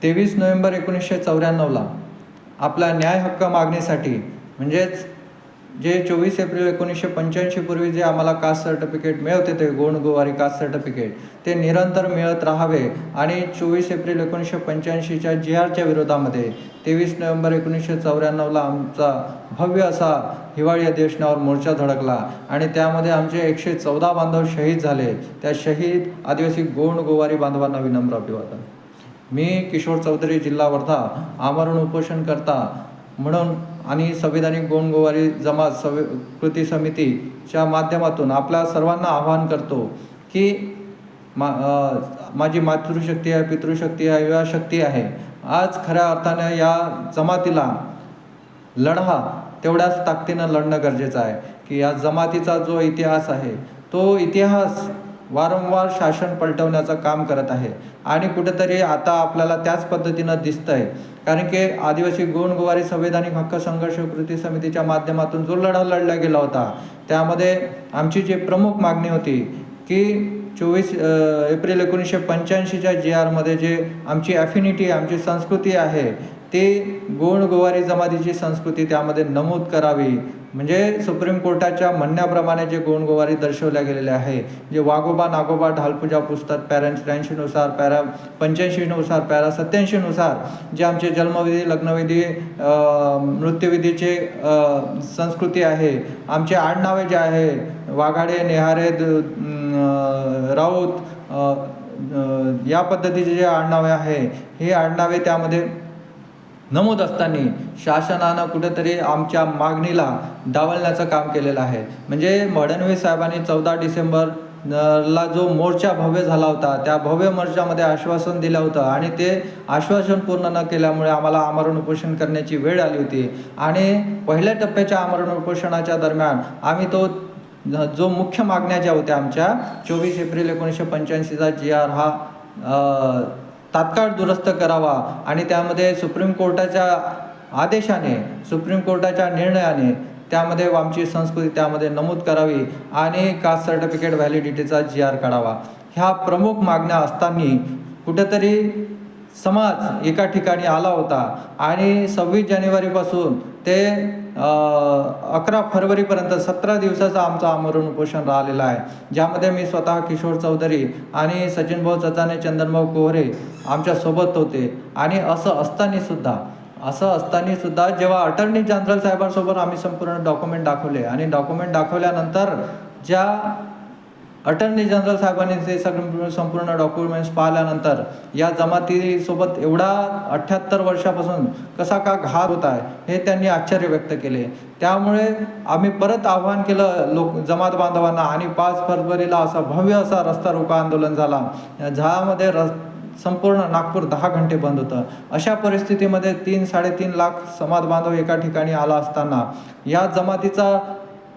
23 November 1994ला आपल्या न्याय हक्क मागणीसाठी, म्हणजेच जे 24 एप्रिल 1985 पूर्वी जे आम्हाला कास्ट सर्टिफिकेट मिळत होते, गोंडगोवारी कास्ट सर्टिफिकेट, ते निरंतर मिळत राहावे आणि 24 एप्रिल 1985च्या GRच्या विरोधामध्ये 23 नोव्हेंबर 1994ला आमचा भव्य असा हिवाळी अधिवेशनावर मोर्चा धडकला आणि त्यामध्ये आमचे 114 बांधव शहीद झाले. त्या शहीद आदिवासी गोंडगोवारी बांधवांना विनम्र अभिवादन. मी किशोर चौधरी, जिल्हा वर्धा, आमरण उपोषणकर्ता म्हणून आणि संविधानिक गोंडगोवारी जमात कृती समितीच्या माध्यमातून आपल्या सर्वांना आवाहन करतो की माझी मातृशक्ती आहे, पितृशक्ती आहे, युवाशक्ती आहे. आज खऱ्या अर्थाने या जमातीला लढा तेवढ्याच ताकदीनं लढणं गरजेचं आहे की या जमातीचा जो इतिहास आहे तो इतिहास वारंवार शासन पलटवण्याचं काम करत आहे आणि कुठेतरी आता आपल्याला त्याच पद्धतीनं दिसतं आहे. कारण की आदिवासी गोंडगोवारी संवैधानिक हक्क संघर्ष कृती समितीच्या माध्यमातून जो लढा लढला गेला होता त्यामध्ये आमची जी प्रमुख मागणी होती की 24 एप्रिल 1985च्या GRमध्ये जे आमची ॲफिनिटी, आमची संस्कृती आहे ती गोंडगोवारी जमातीची संस्कृती त्यामध्ये नमूद करावी. म्हणजे सुप्रीम कोर्टाच्या म्हणण्याप्रमाणे जे गोंडगोवारी दर्शवल्या गेलेले आहे, जे वाघोबा नागोबा ढालपूजा पुस्तक पॅरा 83नुसार, पॅरा 85नुसार, पॅरा 87नुसार जे आमचे जन्मविधी, लग्नविधी, मृत्यूविधीचे संस्कृती आहे, आमचे आडनावे जे आहे वाघाडे, नेहारे, राऊत या पद्धतीचे जे आडनावे आहे हे आडनावे त्यामध्ये नमूद असताना शासनानं कुठेतरी आमच्या मागणीला डावलण्याचं काम केलेलं आहे. म्हणजे फडणवीस साहेबांनी 14 डिसेंबरला जो मोर्चा भव्य झाला होता त्या भव्य मोर्चामध्ये आश्वासन दिलं होतं आणि ते आश्वासन पूर्ण न केल्यामुळे आम्हाला आमरण उपोषण करण्याची वेळ आली होती आणि पहिल्या टप्प्याच्या आमरण उपोषणाच्या दरम्यान आम्ही तो जो मुख्य मागण्या ज्या होत्या आमच्या 24 एप्रिल 1985चा GR हा तात्काळ दुरुस्त करावा आणि त्यामध्ये सुप्रीम कोर्टाच्या आदेशाने, सुप्रीम कोर्टाच्या निर्णयाने त्यामध्ये आमची संस्कृती त्यामध्ये नमूद करावी आणि कास्ट सर्टिफिकेट व्हॅलिडिटीचा GR काढावा. ह्या प्रमुख मागण्या असताना कुठेतरी समाज एका ठिकाणी आला होता आणि 26 जानेवारीपासून ते 11 फरवरीपर्यंत 17 दिवसाचं आमचं आमरण उपोषण राहिलेलं आहे, ज्यामध्ये मी स्वतः किशोर चौधरी आणि सचिनभाऊ चचाने, चंदनभाऊ कोहरे आमच्यासोबत होते. आणि असं असताना सुद्धा जेव्हा अटर्नी जनरल साहेबांसोबत आम्ही संपूर्ण डॉक्युमेंट दाखवले आणि डॉक्युमेंट दाखवल्यानंतर ज्या अटर्नी जनरल साहेबांनी ते संपूर्ण डॉक्युमेंट्स पाहिल्यानंतर या जमातीसोबत एवढा 78 वर्षापासून कसा का घात होत आहे हे त्यांनी आश्चर्य व्यक्त केले. त्यामुळे आम्ही परत आव्हान केलं जमात बांधवांना आणि 5 फरवरीला असा भव्य असा रस्ता रोको आंदोलन झाला, ज्यामध्ये संपूर्ण नागपूर 10 घंटे बंद होतं. अशा परिस्थितीमध्ये 3-3.5 लाख समाज बांधव एका ठिकाणी आला असताना या जमातीचा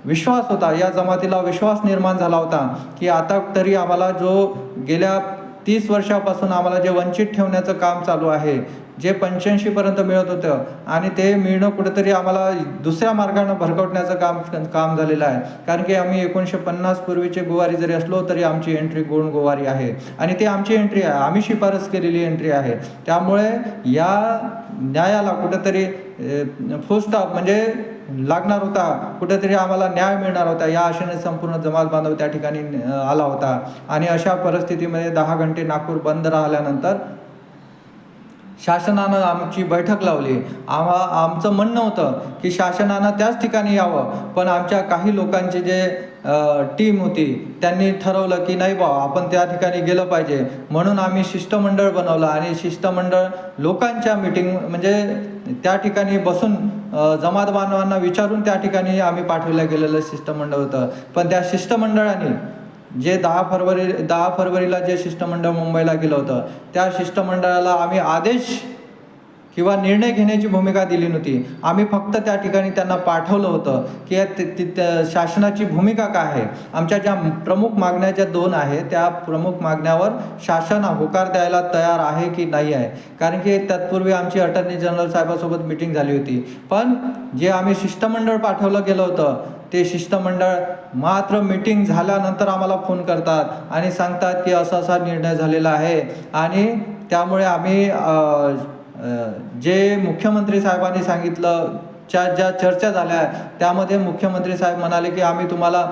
विश्वास होता, या जमातीला विश्वास निर्माण झाला होता की आता तरी आम्हाला जो गेल्या 30 वर्षापासून आम्हाला जे वंचित ठेवण्याचं काम चालू आहे, जे 85पर्यंत मिळत होतं आणि ते मिळणं कुठेतरी आम्हाला दुसऱ्या मार्गानं भरकवण्याचं काम झालेलं आहे. कारण की आम्ही 1950 पूर्वीचे गोवारी जरी असलो तरी आमची एंट्री गोंडगोवारी आहे आणि ती आमची एंट्री आहे, आम्ही शिफारस केलेली एंट्री आहे. त्यामुळे या न्यायाला कुठेतरी फुल स्टॉप म्हणजे लागणार होता, कुठेतरी आम्हाला न्याय मिळणार होता या आशेने संपूर्ण जमात बांधव त्या ठिकाणी आला होता. आणि अशा परिस्थितीमध्ये 10 घंटे नागपूर बंद राहिल्यानंतर शासनानं आमची बैठक लावली. आमचं म्हणणं होतं की शासनानं त्याच ठिकाणी यावं, पण आमच्या काही लोकांची जे टीम होती त्यांनी ठरवलं की नाही आपण त्या ठिकाणी गेलं पाहिजे. म्हणून आम्ही शिष्टमंडळ बनवलं आणि शिष्टमंडळ लोकांच्या मीटिंग म्हणजे त्या ठिकाणी बसून जमात बांधवांना विचारून त्या ठिकाणी आम्ही पाठवलं गेलेलं शिष्टमंडळ होतं. पण त्या शिष्टमंडळाने जे 10 फरवरीला जे शिष्टमंडळ मुंबईला गेलं होतं त्या शिष्टमंडळाला आम्ही आदेश किंवा निर्णय घेण्याची भूमिका दिली नव्हती. आम्ही फक्त त्या ठिकाणी त्यांना पाठवलं होतं की शासनाची भूमिका काय आहे, आमच्या ज्या प्रमुख मागण्या ज्या 2 आहेत त्या प्रमुख मागण्यावर शासन होकार द्यायला तयार आहे की नाही आहे. कारण की तत्पूर्वी आमची अटर्नी जनरल साहेबांसोबत मीटिंग झाली होती. पण जे आम्ही शिष्टमंडळ पाठवलं गेलं होतं ते शिष्टमंडळ मात्र मीटिंग झाल्यानंतर आम्हाला फोन करतात आणि सांगतात की असा निर्णय झालेला आहे आणि त्यामुळे आम्ही जे मुख्यमंत्री साहेबांनी सांगितलं, ज्या चर्चा झाल्या त्यामध्ये मुख्यमंत्री साहेब म्हणाले की आम्ही तुम्हाला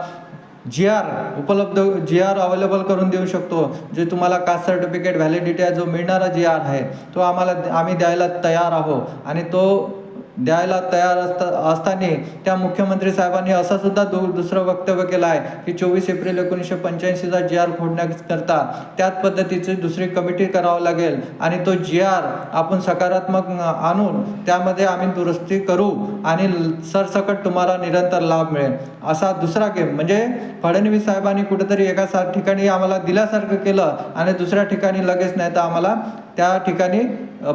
जी आर अवेलेबल करून देऊ शकतो, जे तुम्हाला कास्ट सर्टिफिकेट व्हॅलिडिटी जो मिळणारा GR आहे तो आम्ही द्यायला तयार आहोत. आणि तो द्यायला तयार असताना त्या मुख्यमंत्री साहेबांनी असं सुद्धा दुसरं वक्तव्य केलं आहे की 24 एप्रिल 1985चा GR फोडण्याकरता त्याच पद्धतीची दुसरी कमिटी करावं लागेल आणि तो GR आपण सकारात्मक आणून त्यामध्ये आम्ही दुरुस्ती करू आणि सरसकट तुम्हाला निरंतर लाभ मिळेल, असा दुसरा गेम. म्हणजे फडणवीस साहेबांनी कुठेतरी एका ठिकाणी आम्हाला दिल्यासारखं केलं आणि दुसऱ्या ठिकाणी लगेच नाही तर आम्हाला त्या ठिकाणी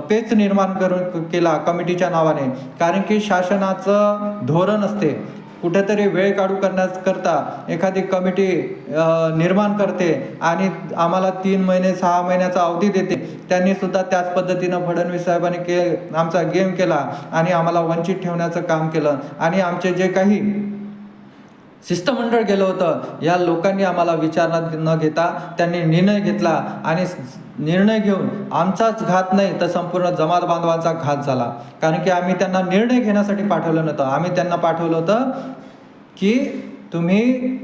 पेच निर्माण केला कमिटीच्या नावाने. कारण की शासनाचं धोरण असते, कुठेतरी वेळ काढू करता एखादी कमिटी निर्माण करते आणि आम्हाला 3 महिने 6 महिन्याचा अवधी देते. त्यांनी सुद्धा त्याच पद्धतीनं फडणवीस साहेबांनी आमचा गेम केला आणि आम्हाला वंचित ठेवण्याचं काम केलं. आणि आमचे जे काही शिष्टमंडळ गेलं होतं या लोकांनी आम्हाला विचारणात न घेता त्यांनी निर्णय घेतला आणि निर्णय घेऊन आमचाच घात नाही तर संपूर्ण जमात बांधवांचा घात झाला. कारण की आम्ही त्यांना निर्णय घेण्यासाठी पाठवलं नव्हतं, आम्ही त्यांना पाठवलं होतं की तुम्ही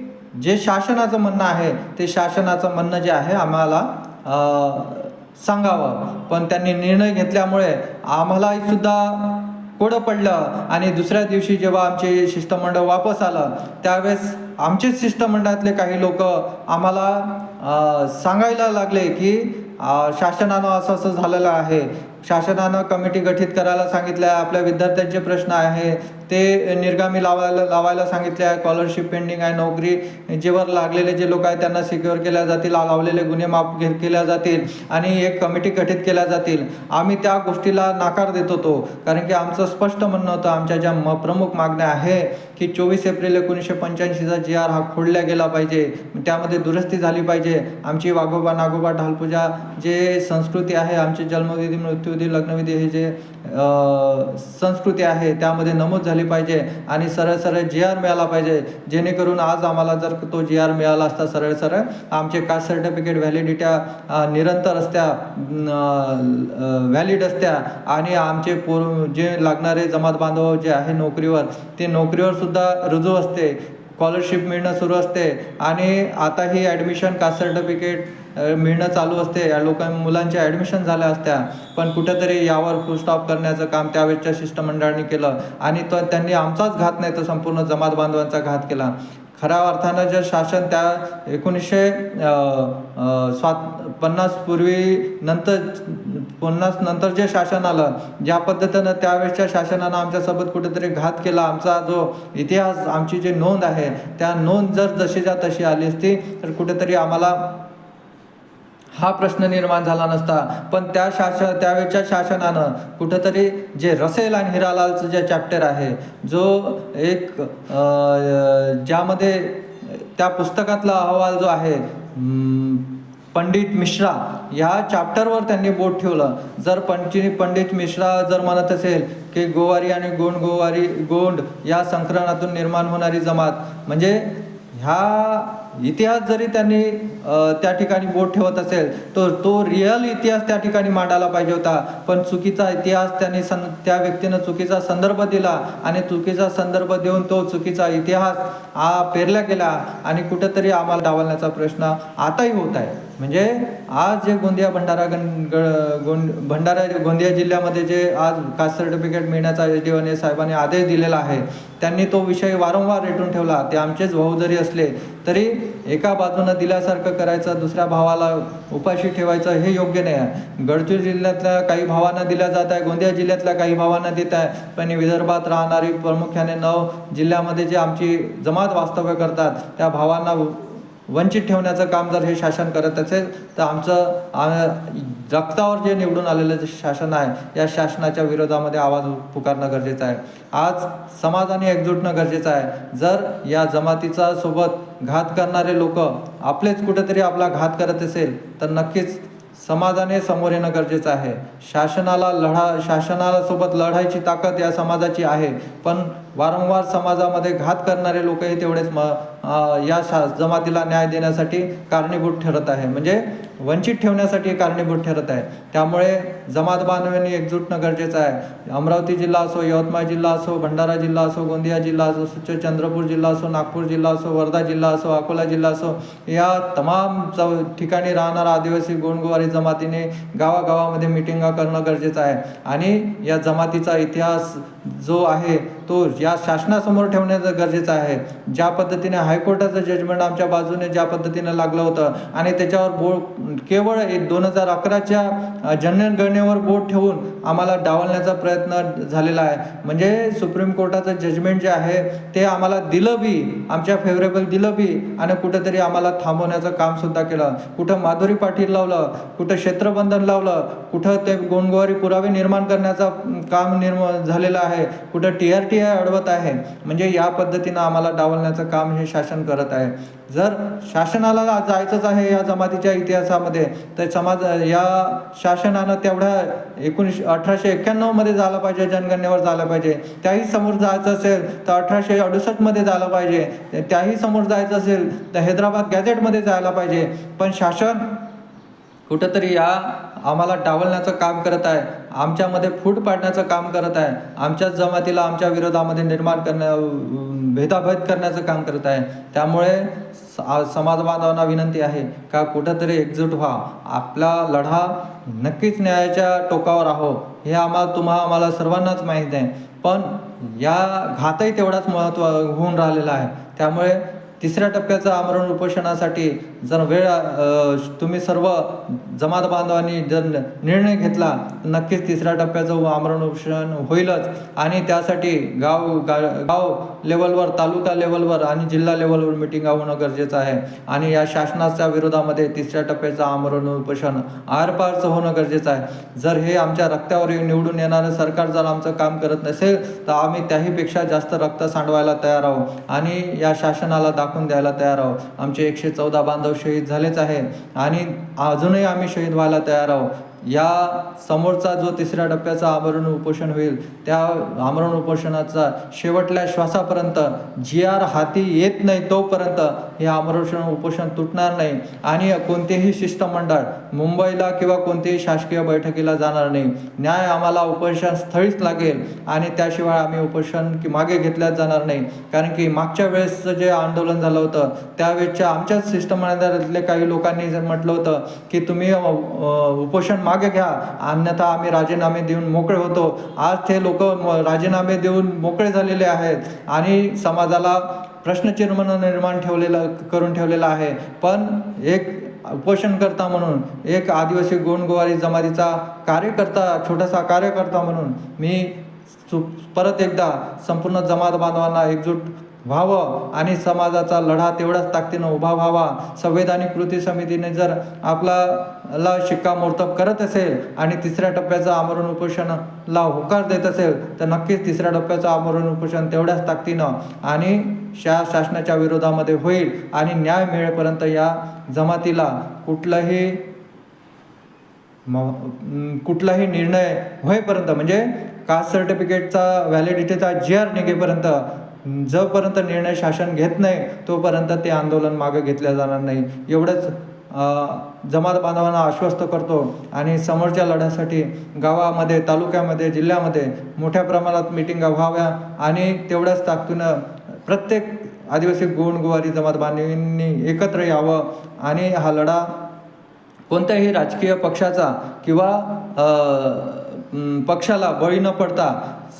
जे शासनाचं म्हणणं आहे ते शासनाचं म्हणणं जे आहे आम्हाला सांगावं. पण त्यांनी निर्णय घेतल्यामुळे आम्हालाही सुद्धा कोडं पडलं आणि दुसऱ्या दिवशी जेव्हा आमचे शिष्टमंडळ वापस आलं त्यावेळेस आमचेच शिष्टमंडळातले काही लोक आम्हाला सांगायला लागले की शासनानं असं झालेलं आहे, शासनानं कमिटी गठीत करायला सांगितलं आहे, आपल्या विद्यार्थ्यांचे प्रश्न आहे ते निर्गामी लावायला सांगितले आहे, स्कॉलरशिप पेंडिंग आहे, नोकरी जेवर लागलेले जे लोक आहेत त्यांना सिक्युअर केल्या जातील, लावलेले गुन्हे माफ केल्या जातील आणि एक कमिटी गठीत केल्या जातील. आम्ही त्या गोष्टीला नकार देत होतो कारण की आमचं स्पष्ट म्हणणं होतं, आमच्या ज्या प्रमुख मागण्या आहे की 24 एप्रिल 1985चा GR हा खोडला गेला पाहिजे, त्यामध्ये दुरुस्ती झाली पाहिजे. आमची वाघोबा नागोबा ढालपूजा जे संस्कृती आहे, आमचे जन्मविधी मृत्यूविधी लग्नविधी हे जे संस्कृती आहे त्यामध्ये नमूद झाली पाहिजे आणि सरळ GR मिळाला पाहिजे. जेणेकरून आज आम्हाला जर तो GR मिळाला असता सरळ आमचे कास्ट सर्टिफिकेट व्हॅलिडिट्या निरंतर असत्या, व्हॅलिड असत्या आणि आमचे जे लागणारे जमात बांधव जे आहे नोकरीवर ते नोकरीवर सुद्धा रुजू असते, स्कॉलरशिप मिळणं सुरू असते आणि आताही ॲडमिशन कास्ट सर्टिफिकेट मिळणं चालू असते. या मुलांच्या ॲडमिशन झाल्या असत्या. पण कुठेतरी यावर फुल स्टॉप करण्याचं काम त्यावेळेच्या शिष्टमंडळाने केलं आणि त्यांनी आमचाच घात नाही तर संपूर्ण जमात बांधवांचा घात केला. खऱ्या अर्थानं जे शासन त्या 1950 नंतर जे शासन आलं, ज्या पद्धतीनं त्यावेळेच्या शासनानं आमच्यासोबत कुठेतरी घात केला, आमचा जो इतिहास आमची जी नोंद आहे त्या नोंद जर जशीच्या तशी आली असती तर कुठेतरी आम्हाला हा प्रश्न निर्माण झाला नसता. पण त्यावेळच्या शासनानं कुठंतरी जे रसेल आणि हिरालालचं जे चॅप्टर आहे, जो एक ज्यामध्ये त्या पुस्तकातला अहवाल जो आहे पंडित मिश्रा या चॅप्टरवर त्यांनी बोट ठेवलं. जर पंडित मिश्रा जर म्हणत असेल की गोवारी आणि गोंड या संकरणातून निर्माण होणारी जमात, म्हणजे ह्या इतिहास जरी त्यांनी त्या ठिकाणी बोट ठेवत असेल तर तो रिअल इतिहास त्या ठिकाणी मांडायला पाहिजे होता. पण चुकीचा इतिहास त्यांनी त्या व्यक्तीनं चुकीचा संदर्भ दिला आणि चुकीचा संदर्भ देऊन तो चुकीचा इतिहास पेरला गेला आणि कुठंतरी आम्हाला डावलण्याचा प्रश्न आताही होत आहे. म्हणजे आज जे गोंदिया जिल्ह्यामध्ये जे आज कास्ट सर्टिफिकेट मिळण्याचा SDO साहेबांनी आदेश दिलेला आहे, त्यांनी तो विषय वारंवार रेटून ठेवला. ते आमचेच भाऊ जरी असले तरी एका बाजूनं दिल्यासारखं करायचं, दुसऱ्या भावाला उपाशी ठेवायचं हे योग्य नाही आहे. गडचिरोली जिल्ह्यातल्या काही भावांना दिल्या जात आहे, गोंदिया जिल्ह्यातल्या काही भावांना देत आहे, पण विदर्भात राहणारी प्रामुख्याने 9 जिल्ह्यामध्ये जे आमची जमात वास्तव्य करतात त्या भावांना वंचित ठेवण्याचं काम जर हे शासन करत असेल तर आमचं रक्तावर जे निवडून आलेलं जे शासन आहे या शासनाच्या विरोधामध्ये आवाज पुकारणं गरजेचं आहे. आज समाजाने एकजूट होणं गरजेचं आहे. जर या जमातीचा सोबत घात करणारे लोक आपलेच कुठेतरी आपला घात करत असेल तर नक्कीच समाजाने समोर येणं गरजेचं आहे. शासनाला सोबत लढायची ताकद या समाजाची आहे, पण वारंवार समाजामध्ये घात करणारे लोकही तेवढेच जमातीला न्याय देण्यासाठी कारणीभूत ठरत आहे, म्हणजे वंचित ठेवण्यासाठी कारणीभूत ठरत आहे. त्यामुळे जमात बांधवांनी एकजूटणं गरजेचं आहे. अमरावती जिल्हा असो, यवतमाळ जिल्हा असो, भंडारा जिल्हा असो, गोंदिया जिल्हा असो, चंद्रपूर जिल्हा असो, नागपूर जिल्हा असो, वर्धा जिल्हा असो, अकोला जिल्हा असो, या तमाम ठिकाणी राहणारा आदिवासी गोंडगोवारी जमातीने गावागावामध्ये मिटिंगा करणं गरजेचं आहे. आणि या जमातीचा इतिहास जो आहे तो या शासनासमोर ठेवण्याचं गरजेचं आहे. ज्या पद्धतीने हायकोर्टाचं जजमेंट आमच्या बाजूने ज्या पद्धतीने लागलं होतं आणि त्याच्यावर केवळ 2011च्या जनगणनेवर बोट ठेवून आम्हाला डावलण्याचा प्रयत्न झालेला आहे. म्हणजे सुप्रीम कोर्टाचं जजमेंट जे आहे ते आम्हाला दिलं बी, आमच्या फेवरेबल दिलं बी, आणि कुठंतरी आम्हाला थांबवण्याचं कामसुद्धा केलं. कुठं माधुरी पाटील लावलं, कुठं क्षेत्रबंधन लावलं, कुठं ते गोंडगोवारी पुरावे निर्माण करण्याचं काम झालेलं आहे, कुठं TRTI अडवत आहे. म्हणजे या पद्धतीनं आम्हाला डावलण्याचं काम हे शासन करत आहे. जर शासनाला जायचंच आहे या जमातीच्या इतिहासामध्ये, तर या शासनानं तेवढ्या 1891 मध्ये झालं पाहिजे, जनगणनेवर झालं पाहिजे. त्याही समोर जायचं असेल तर 1868 मध्ये झालं पाहिजे. त्याही समोर जायचं असेल तर हैदराबाद गॅझेटमध्ये जायला पाहिजे. पण शासन कुठंतरी आम्हाला डावलण्याचं काम करत आहे, आमच्यामध्ये फूट पाडण्याचं काम करत आहे, आमच्याच जमातीला आमच्या विरोधामध्ये भेदाभेद करण्याचं काम करत आहे. त्यामुळे समाज बांधवांना विनंती आहे का कुठंतरी एकजूट व्हा. आपला लढा नक्कीच न्यायाच्या टोकावर आहो हे आम्हाला सर्वांनाच माहीत आहे, पण या घातही तेवढाच महत्त्व होऊन राहिलेला आहे. त्यामुळे 3ऱ्या टप्प्याचं आमरण उपोषणासाठी जर तुम्ही सर्व जमात बांधवांनी जर निर्णय घेतला तर नक्कीच 3ऱ्या टप्प्याचं आमरण उपोषण होईलच. आणि त्यासाठी गाव लेवलवर, तालुका लेवलवर आणि जिल्हा लेवलवर मिटिंग होणं गरजेचं आहे. आणि या शासनाच्या विरोधामध्ये 3ऱ्या टप्प्याचं आमरण उपोषण आरपारचं होणं गरजेचं आहे. जर हे आमच्या रक्तावर निवडून येणारं सरकार जर आमचं काम करत नसेल तर आम्ही त्याहीपेक्षा जास्त रक्त सांडवायला तयार आहोत आणि या शासनाला दाखवून द्यायला तयार आहोत. आमचे 114 बांधव शहीद झालेच आहे आणि अजूनही आम्ही शहीद व्हायला तयार आहोत. या समोरचा जो 3ऱ्या टप्प्याचा आमरण उपोषण होईल त्या आमरण उपोषणाचा शेवटल्या श्वासापर्यंत GR हाती येत नाही तोपर्यंत हे आमरण उपोषण तुटणार नाही. आणि कोणतेही शिष्टमंडळ मुंबईला किंवा कोणतेही शासकीय बैठकीला जाणार नाही. न्याय आम्हाला उपोषण स्थळीच लागेल आणि त्याशिवाय आम्ही उपोषण मागे घेतल्याच जाणार नाही. कारण की मागच्या वेळेसचं जे आंदोलन झालं होतं त्यावेळेसच्या आमच्याच शिष्टमंडळातले काही लोकांनी म्हटलं होतं की तुम्ही उपोषण मागे घ्या, अन्यथा आम्ही राजीनामे देऊन मोकळे होतो. आज ते लोक राजीनामे देऊन मोकळे झालेले आहेत आणि समाजाला प्रश्नचिन्ह निर्माण करून ठेवलेला आहे. पण एक उपोषणकर्ता म्हणून, एक आदिवासी गोंडगोवारी जमातीचा छोटासा कार्यकर्ता म्हणून मी परत एकदा संपूर्ण जमात बांधवांना एकजूट व्हावं आणि समाजाचा लढा तेवढाच ताकदीनं उभा व्हावा. संवैधानिक कृती समितीने जर आपल्याला शिक्कामोर्तब करत असेल आणि 3ऱ्या टप्प्याचं आमरण उपोषणाला होकार देत असेल तर नक्कीच 3ऱ्या टप्प्याचं आमरण उपोषण तेवढ्याच ताकदीनं आणि शासनाच्या विरोधामध्ये होईल आणि न्याय मिळेपर्यंत या जमातीला कुठलाही निर्णय होईपर्यंत, म्हणजे कास्ट सर्टिफिकेटचा व्हॅलिडिटीचा GR निघेपर्यंत, जोपर्यंत निर्णय शासन घेत नाही तोपर्यंत ते आंदोलन मागे घेतलं जाणार नाही. एवढंच जमात बांधवांना आश्वस्त करतो आणि समोरच्या लढ्यासाठी गावामध्ये, तालुक्यामध्ये, जिल्ह्यामध्ये मोठ्या प्रमाणात मिटिंगा व्हाव्या आणि तेवढ्याच ताकदीनं प्रत्येक आदिवासी गोंडगोवारी जमात बांधवांनी एकत्र यावं आणि हा लढा कोणत्याही राजकीय पक्षाचा किंवा पक्षाला बळी न पडता,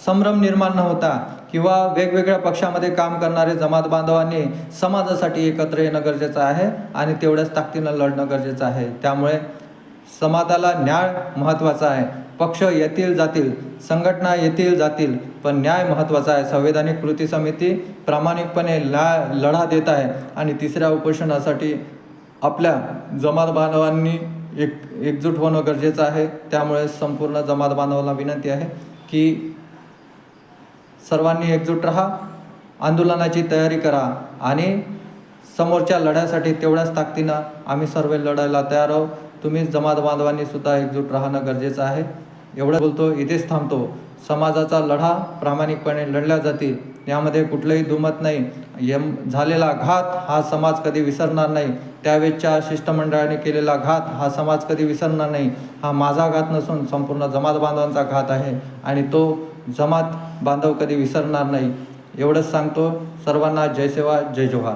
संभ्रम निर्माण न होता किंवा वेगवेगळ्या पक्षामध्ये काम करणारे जमात बांधवांनी समाजासाठी एकत्र येणं गरजेचं आहे आणि तेवढ्याच ताकदीनं लढणं गरजेचं आहे. त्यामुळे समाजाला न्याय महत्त्वाचा आहे. पक्ष येतील जातील, संघटना येतील जातील, पण न्याय महत्त्वाचा आहे. संवैधानिक कृती समिती प्रामाणिकपणे लढा देत आहे आणि 3ऱ्या उपोषणासाठी आपल्या जमात बांधवांनी एकजूट होणं गरजेचं आहे. त्यामुळे संपूर्ण जमात बांधवांना विनंती आहे की सर्वांनी एकजूट राहा, आंदोलनाची तयारी करा आणि समोरच्या लढ्यासाठी तेवढ्याच ताकदीनं आम्ही सर्व लढायला तयार आहोत. तुम्ही जमात बांधवांनी सुद्धा एकजूट राहणं गरजेचं आहे. एवढं बोलतो, इथेच थांबतो. समाजाचा लढा प्रामाणिकपणे लढल्या जातील, यामध्ये कुठलंही दुमत नाही. झालेला घात हा समाज कधी विसरणार नाही. त्यावेळेच्या शिष्टमंडळाने केलेला घात हा समाज कधी विसरणार नाही. हा माझा घात नसून संपूर्ण जमात बांधवांचा घात आहे आणि तो जमात बांधव कधी विसरणार नाही. एवढंच सांगतो. सर्वांना जय सेवा, जय जोहार.